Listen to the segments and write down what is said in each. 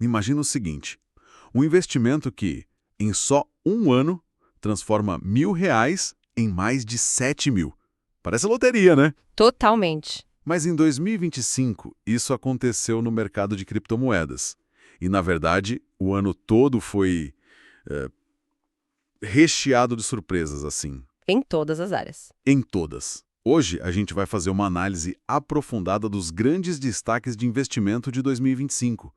Imagina o seguinte, um investimento que, em só um ano, transforma R$ 1.000 em mais de 7.000. Parece loteria, né? Totalmente. Mas em 2025, isso aconteceu no mercado de criptomoedas. E, na verdade, o ano todo foi recheado de surpresas, assim. Em todas as áreas. Em todas. Hoje, a gente vai fazer uma análise aprofundada dos grandes destaques de investimento de 2025.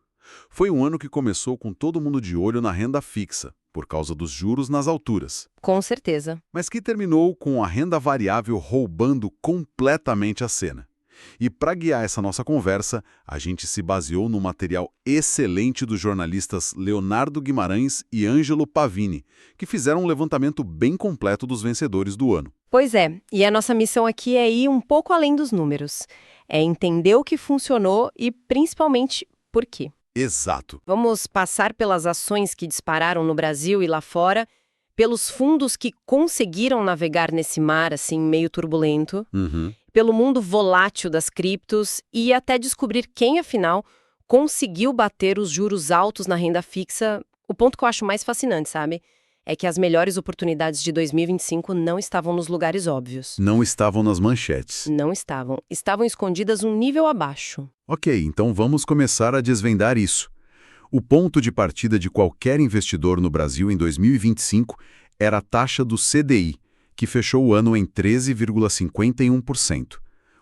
Foi um ano que começou com todo mundo de olho na renda fixa, por causa dos juros nas alturas, Com certeza. mas que terminou com a renda variável roubando completamente a cena. E para guiar essa nossa conversa, a gente se baseou no material excelente dos jornalistas Leonardo Guimarães e Ângelo Pavini, que fizeram um levantamento bem completo dos vencedores do ano. Pois é, e a nossa missão aqui é ir um pouco além dos números. É entender o que funcionou e, principalmente, por quê. Exato. Vamos passar pelas ações que dispararam no Brasil e lá fora, pelos fundos que conseguiram navegar nesse mar, assim, meio turbulento, pelo mundo volátil das criptos e até descobrir quem, afinal, conseguiu bater os juros altos na renda fixa. O ponto que eu acho mais fascinante, sabe? É que as melhores oportunidades de 2025 não estavam nos lugares óbvios. Não estavam nas manchetes. Não estavam. Estavam escondidas um nível abaixo. Ok, então vamos começar a desvendar isso. O ponto de partida de qualquer investidor no Brasil em 2025 era a taxa do CDI, que fechou o ano em 13,51%,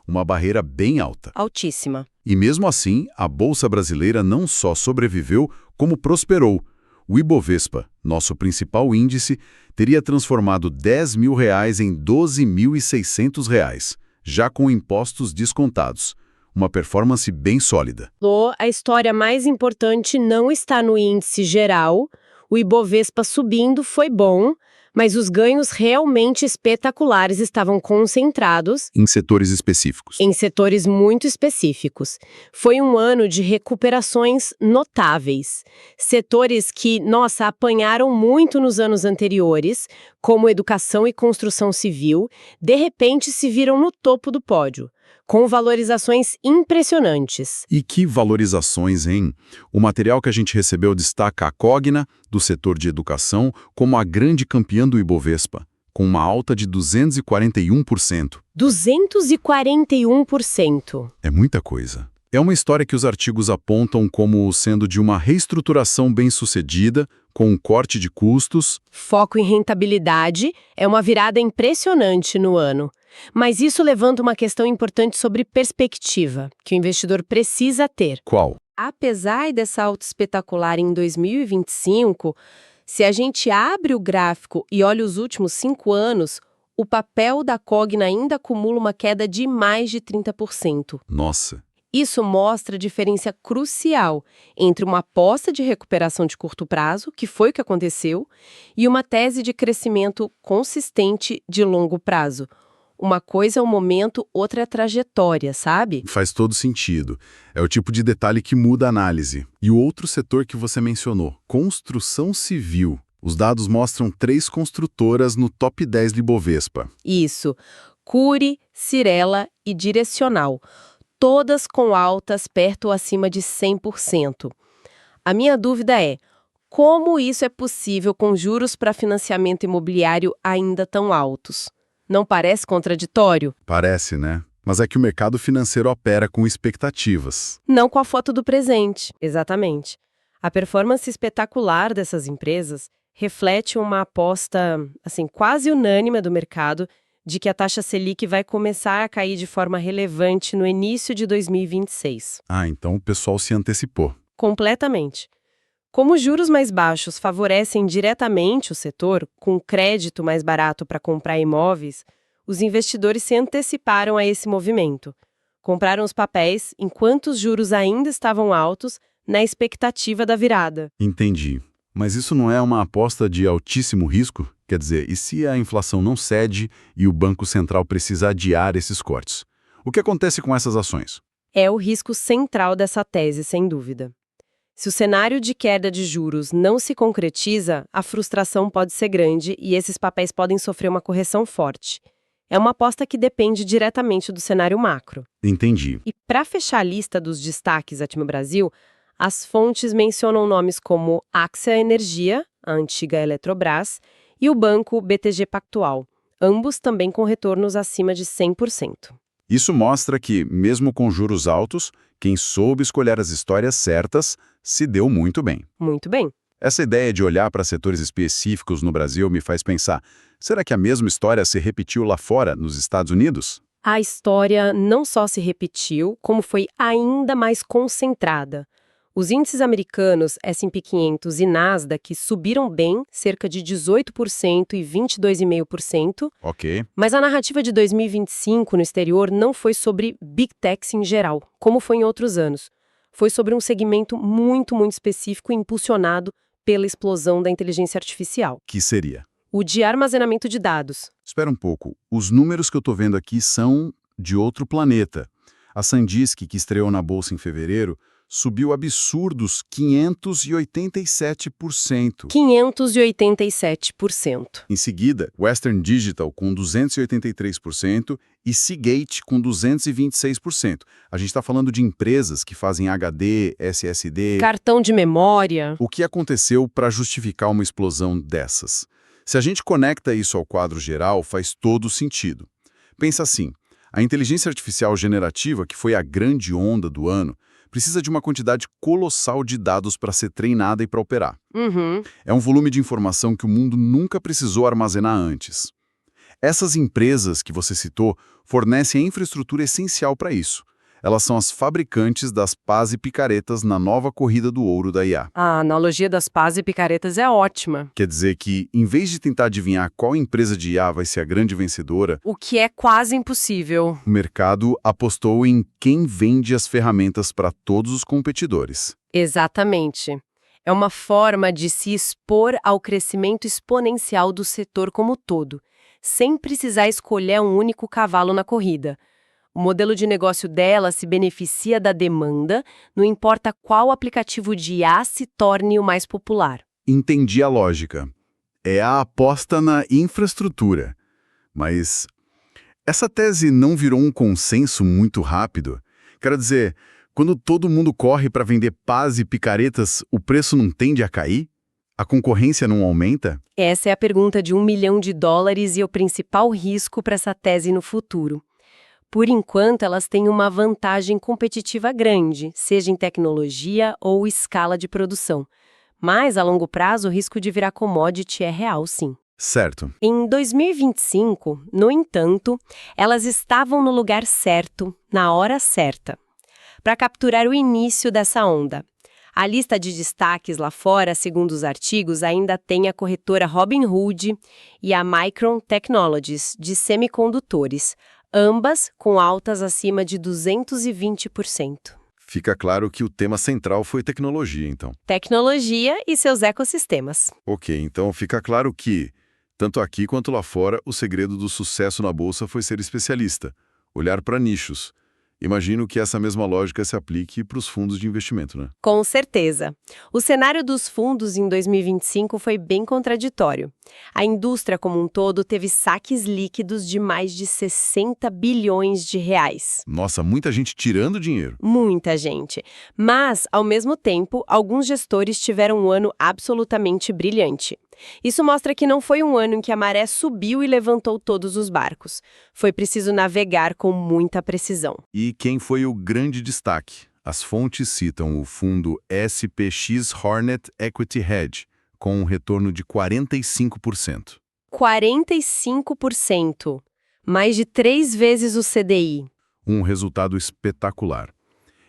uma barreira bem alta. Altíssima. E mesmo assim, a Bolsa Brasileira não só sobreviveu, como prosperou. O Ibovespa, nosso principal índice, teria transformado R$ 10.000 em R$ 12.600, já com impostos descontados. Uma performance bem sólida. A história mais importante não está no índice geral. O Ibovespa subindo foi bom, mas os ganhos realmente espetaculares estavam concentrados Em setores específicos. em setores muito específicos. Foi um ano de recuperações notáveis. Setores que, nossa, apanharam muito nos anos anteriores, como educação e construção civil, de repente se viram no topo do pódio, com valorizações impressionantes. E que valorizações, hein? O material que a gente recebeu destaca a Cogna, do setor de educação, como a grande campeã do Ibovespa, com uma alta de 241%. 241%. É muita coisa. É uma história que os artigos apontam como sendo de uma reestruturação bem-sucedida, com um corte de custos. Foco em rentabilidade é uma virada impressionante no ano. Mas isso levanta uma questão importante sobre perspectiva, que o investidor precisa ter. Qual? Apesar dessa alta espetacular em 2025, se a gente abre o gráfico e olha os últimos 5 anos, o papel da Cogna ainda acumula uma queda de mais de 30%. Nossa. Isso mostra a diferença crucial entre uma aposta de recuperação de curto prazo, que foi o que aconteceu, e uma tese de crescimento consistente de longo prazo. Uma coisa é o momento, outra é a trajetória, sabe? Faz todo sentido. É o tipo de detalhe que muda a análise. E o outro setor que você mencionou, construção civil. Os dados mostram 3 construtoras no top 10 do Ibovespa. Isso. Cury, Cirela e Direcional. Todas com altas perto ou acima de 100%. A minha dúvida é, como isso é possível com juros para financiamento imobiliário ainda tão altos? Não parece contraditório? Parece, né? Mas é que o mercado financeiro opera com expectativas. Não com a foto do presente. Exatamente. A performance espetacular dessas empresas reflete uma aposta, assim, quase unânime do mercado de que a taxa Selic vai começar a cair de forma relevante no início de 2026. Ah, então o pessoal se antecipou. Completamente. Como os juros mais baixos favorecem diretamente o setor, com crédito mais barato para comprar imóveis, os investidores se anteciparam a esse movimento. Compraram os papéis enquanto os juros ainda estavam altos, na expectativa da virada. Entendi. Mas isso não é uma aposta de altíssimo risco? Quer dizer, e se a inflação não cede e o Banco Central precisa adiar esses cortes? O que acontece com essas ações? É o risco central dessa tese, sem dúvida. Se o cenário de queda de juros não se concretiza, a frustração pode ser grande e esses papéis podem sofrer uma correção forte. É uma aposta que depende diretamente do cenário macro. Entendi. E para fechar a lista dos destaques aqui no Brasil, As fontes mencionam nomes como Axia Energia, a antiga Eletrobras, e o banco BTG Pactual, ambos também com retornos acima de 100%. Isso mostra que, mesmo com juros altos, quem soube escolher as histórias certas se deu muito bem. Muito bem. Essa ideia de olhar para setores específicos no Brasil me faz pensar, será que a mesma história se repetiu lá fora, nos Estados Unidos? A história não só se repetiu, como foi ainda mais concentrada. Os índices americanos S&P 500 e Nasdaq subiram bem, cerca de 18% e 22,5%. Ok. Mas a narrativa de 2025 no exterior não foi sobre Big Techs em geral, como foi em outros anos. Foi sobre um segmento muito específico e impulsionado pela explosão da inteligência artificial. Que seria? O de armazenamento de dados. Espera um pouco. Os números que eu estou vendo aqui são de outro planeta. A SanDisk, que estreou na Bolsa em fevereiro, subiu absurdos 587%. 587%. Em seguida, Western Digital com 283% e Seagate com 226%. A gente está falando de empresas que fazem HD, SSD... Cartão de memória. O que aconteceu para justificar uma explosão dessas? Se a gente conecta isso ao quadro geral, faz todo sentido. Pensa assim, a inteligência artificial generativa, que foi a grande onda do ano, precisa de uma quantidade colossal de dados para ser treinada e para operar. É um volume de informação que o mundo nunca precisou armazenar antes. Essas empresas que você citou fornecem a infraestrutura essencial para isso. Elas são as fabricantes das pás e picaretas na nova corrida do ouro da IA. A analogia das pás e picaretas é ótima. Quer dizer que, em vez de tentar adivinhar qual empresa de IA vai ser a grande vencedora, o que é quase impossível, o mercado apostou em quem vende as ferramentas para todos os competidores. Exatamente. É uma forma de se expor ao crescimento exponencial do setor como todo, sem precisar escolher um único cavalo na corrida. O modelo de negócio dela se beneficia da demanda, não importa qual aplicativo de IA se torne o mais popular. Entendi a lógica. É a aposta na infraestrutura. Mas essa tese não virou um consenso muito rápido? Quero dizer, quando todo mundo corre para vender pás e picaretas, o preço não tende a cair? A concorrência não aumenta? Essa é a pergunta de $1 milhão e o principal risco para essa tese no futuro. Por enquanto, elas têm uma vantagem competitiva grande, seja em tecnologia ou escala de produção. Mas, a longo prazo, o risco de virar commodity é real, sim. Certo. Em 2025, no entanto, elas estavam no lugar certo, na hora certa, para capturar o início dessa onda. A lista de destaques lá fora, segundo os artigos, ainda tem a corretora Robinhood e a Micron Technologies, de semicondutores, ambas com altas acima de 220%. Fica claro que o tema central foi tecnologia, então. Tecnologia e seus ecossistemas. Ok, então fica claro que, tanto aqui quanto lá fora, o segredo do sucesso na Bolsa foi ser especialista, olhar para nichos. Imagino que essa mesma lógica se aplique para os fundos de investimento, né? Com certeza. O cenário dos fundos em 2025 foi bem contraditório. A indústria como um todo teve saques líquidos de mais de 60 bilhões de reais. Nossa, muita gente tirando dinheiro. Muita gente. Mas, ao mesmo tempo, alguns gestores tiveram um ano absolutamente brilhante. Isso mostra que não foi um ano em que a maré subiu e levantou todos os barcos. Foi preciso navegar com muita precisão. E quem foi o grande destaque? As fontes citam o fundo SPX Hornet Equity Hedge, com um retorno de 45%. 45%. Mais de 3 vezes o CDI. Um resultado espetacular.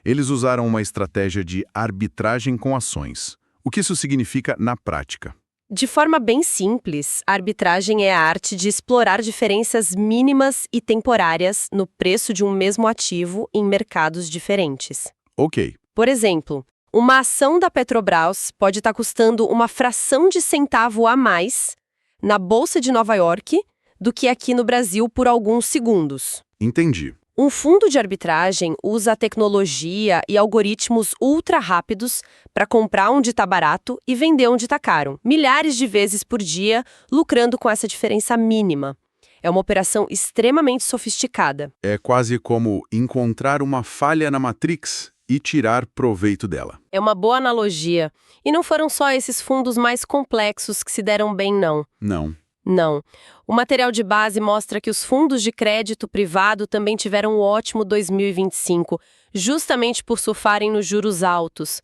Eles usaram uma estratégia de arbitragem com ações. O que isso significa na prática? De forma bem simples, a arbitragem é a arte de explorar diferenças mínimas e temporárias no preço de um mesmo ativo em mercados diferentes. Ok. Por exemplo, uma ação da Petrobras pode estar custando uma fração de centavo a mais na Bolsa de Nova York do que aqui no Brasil por alguns segundos. Entendi. Um fundo de arbitragem usa a tecnologia e algoritmos ultra rápidos para comprar onde está barato e vender onde está caro, milhares de vezes por dia, lucrando com essa diferença mínima. É uma operação extremamente sofisticada. É quase como encontrar uma falha na Matrix e tirar proveito dela. É uma boa analogia. E não foram só esses fundos mais complexos que se deram bem, não. Não. Não. O material de base mostra que os fundos de crédito privado também tiveram um ótimo 2025, justamente por surfarem nos juros altos.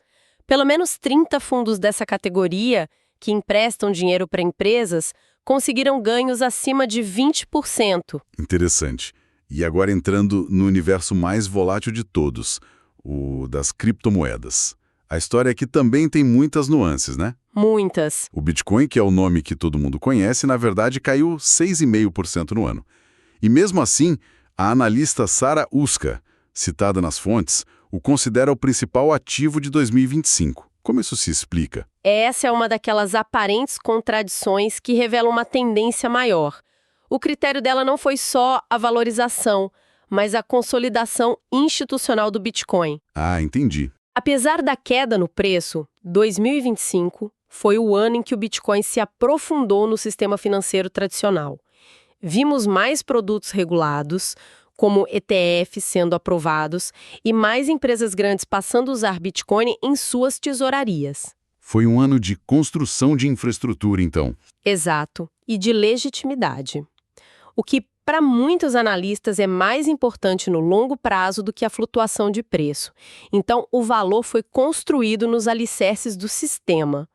Pelo menos 30 fundos dessa categoria, que emprestam dinheiro para empresas, conseguiram ganhos acima de 20%. Interessante. E agora entrando no universo mais volátil de todos, o das criptomoedas. A história aqui também tem muitas nuances, né? Muitas. O Bitcoin, que é o nome que todo mundo conhece, na verdade caiu 6,5% no ano. E mesmo assim, a analista Sarah Uska, citada nas fontes, o considera o principal ativo de 2025. Como isso se explica? Essa é uma daquelas aparentes contradições que revelam uma tendência maior. O critério dela não foi só a valorização, mas a consolidação institucional do Bitcoin. Ah, entendi. Apesar da queda no preço, 2025 foi o ano em que o Bitcoin se aprofundou no sistema financeiro tradicional. Vimos mais produtos regulados, como ETFs sendo aprovados, e mais empresas grandes passando a usar Bitcoin em suas tesourarias. Foi um ano de construção de infraestrutura, então. Exato, e de legitimidade. O que, para muitos analistas, é mais importante no longo prazo do que a flutuação de preço. Então, o valor foi construído nos alicerces do sistema.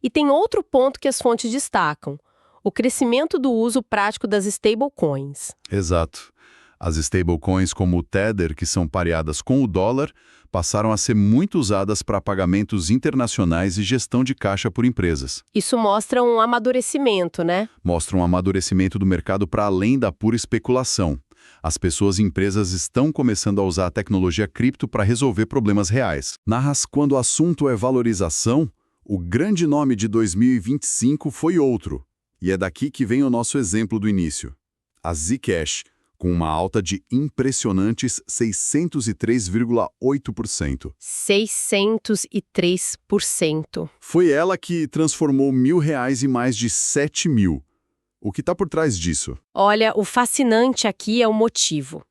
E tem outro ponto que as fontes destacam: o crescimento do uso prático das stablecoins. Exato. As stablecoins como o Tether, que são pareadas com o dólar, passaram a ser muito usadas para pagamentos internacionais e gestão de caixa por empresas. Isso mostra um amadurecimento, né? Mostra um amadurecimento do mercado para além da pura especulação. As pessoas e empresas estão começando a usar a tecnologia cripto para resolver problemas reais. Quando o assunto é valorização, o grande nome de 2025 foi outro. E é daqui que vem o nosso exemplo do início. A Zcash, com uma alta de impressionantes 603,8%. 603%. Foi ela que transformou R$ 1.000 em mais de 7 mil. O que está por trás disso? Olha, o fascinante aqui é o motivo.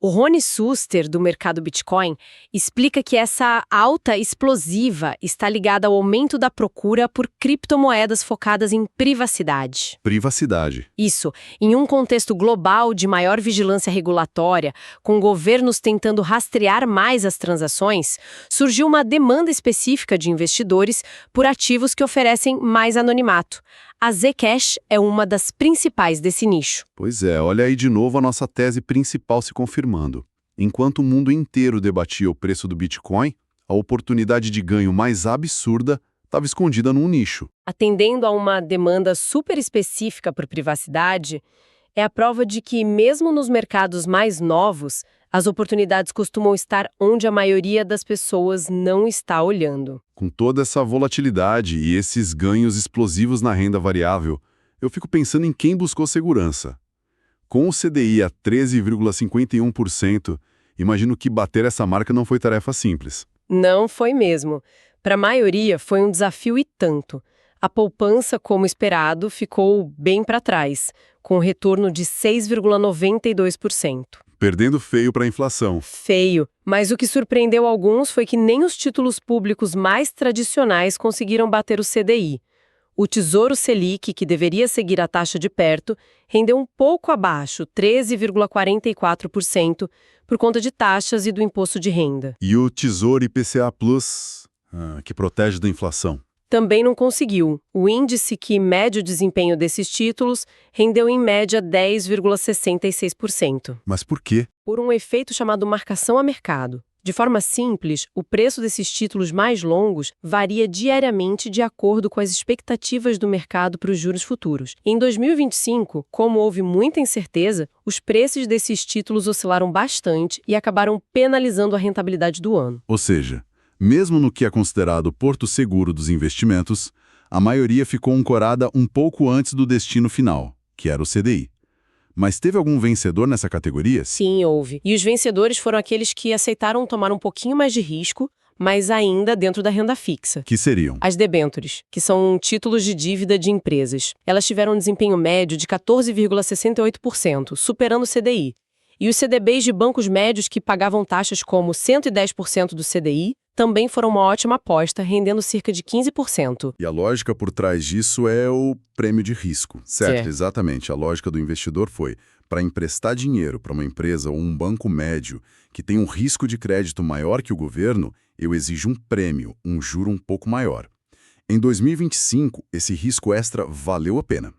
O Rony Suster, do mercado Bitcoin, explica que essa alta explosiva está ligada ao aumento da procura por criptomoedas focadas em privacidade. Privacidade. Isso, em um contexto global de maior vigilância regulatória, com governos tentando rastrear mais as transações, surgiu uma demanda específica de investidores por ativos que oferecem mais anonimato. A Zcash é uma das principais desse nicho. Pois é, olha aí de novo a nossa tese principal se confirmando. Enquanto o mundo inteiro debatia o preço do Bitcoin, a oportunidade de ganho mais absurda estava escondida num nicho. Atendendo a uma demanda super específica por privacidade, é a prova de que, mesmo nos mercados mais novos, as oportunidades costumam estar onde a maioria das pessoas não está olhando. Com toda essa volatilidade e esses ganhos explosivos na renda variável, eu fico pensando em quem buscou segurança. Com o CDI a 13,51%, imagino que bater essa marca não foi tarefa simples. Não foi mesmo. Para a maioria, foi um desafio e tanto. A poupança, como esperado, ficou bem para trás, com retorno de 6,92%. Perdendo feio para a inflação. Feio. Mas o que surpreendeu alguns foi que nem os títulos públicos mais tradicionais conseguiram bater o CDI. O Tesouro Selic, que deveria seguir a taxa de perto, rendeu um pouco abaixo, 13,44%, por conta de taxas e do imposto de renda. E o Tesouro IPCA+, que protege da inflação? Também não conseguiu. O índice que mede o desempenho desses títulos rendeu em média 10,66%. Mas por quê? Por um efeito chamado marcação a mercado. De forma simples, o preço desses títulos mais longos varia diariamente de acordo com as expectativas do mercado para os juros futuros. Em 2025, como houve muita incerteza, os preços desses títulos oscilaram bastante e acabaram penalizando a rentabilidade do ano. Ou seja, mesmo no que é considerado porto seguro dos investimentos, a maioria ficou ancorada um pouco antes do destino final, que era o CDI. Mas teve algum vencedor nessa categoria? Sim, houve. E os vencedores foram aqueles que aceitaram tomar um pouquinho mais de risco, mas ainda dentro da renda fixa. Que seriam? As debêntures, que são títulos de dívida de empresas. Elas tiveram um desempenho médio de 14,68%, superando o CDI. E os CDBs de bancos médios que pagavam taxas como 110% do CDI também foram uma ótima aposta, rendendo cerca de 15%. E a lógica por trás disso é o prêmio de risco, certo? Exatamente. A lógica do investidor foi, para emprestar dinheiro para uma empresa ou um banco médio que tem um risco de crédito maior que o governo, eu exijo um prêmio, um juro um pouco maior. Em 2025, esse risco extra valeu a pena.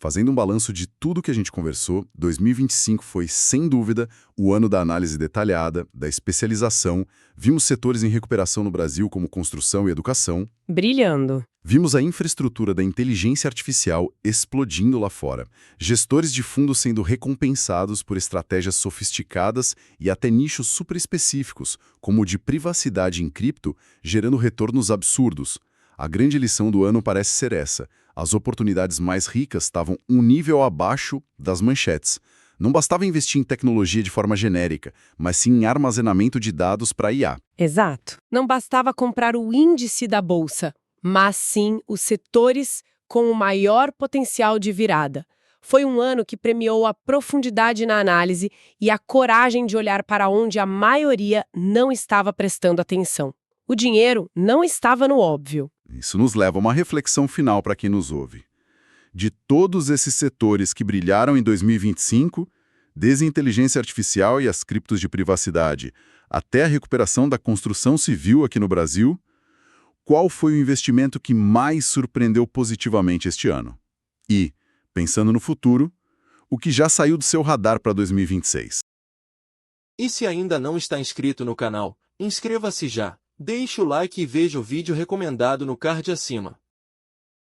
Fazendo um balanço de tudo que a gente conversou, 2025 foi, sem dúvida, o ano da análise detalhada, da especialização. Vimos setores em recuperação no Brasil como construção e educação. Brilhando. Vimos a infraestrutura da inteligência artificial explodindo lá fora. Gestores de fundos sendo recompensados por estratégias sofisticadas e até nichos super específicos, como o de privacidade em cripto, gerando retornos absurdos. A grande lição do ano parece ser essa. As oportunidades mais ricas estavam um nível abaixo das manchetes. Não bastava investir em tecnologia de forma genérica, mas sim em armazenamento de dados para IA. Exato. Não bastava comprar o índice da bolsa, mas sim os setores com o maior potencial de virada. Foi um ano que premiou a profundidade na análise e a coragem de olhar para onde a maioria não estava prestando atenção. O dinheiro não estava no óbvio. Isso nos leva a uma reflexão final para quem nos ouve. De todos esses setores que brilharam em 2025, desde a inteligência artificial e as criptos de privacidade, até a recuperação da construção civil aqui no Brasil, qual foi o investimento que mais surpreendeu positivamente este ano? E, pensando no futuro, o que já saiu do seu radar para 2026? E se ainda não está inscrito no canal, inscreva-se já. Deixe o like e veja o vídeo recomendado no card acima.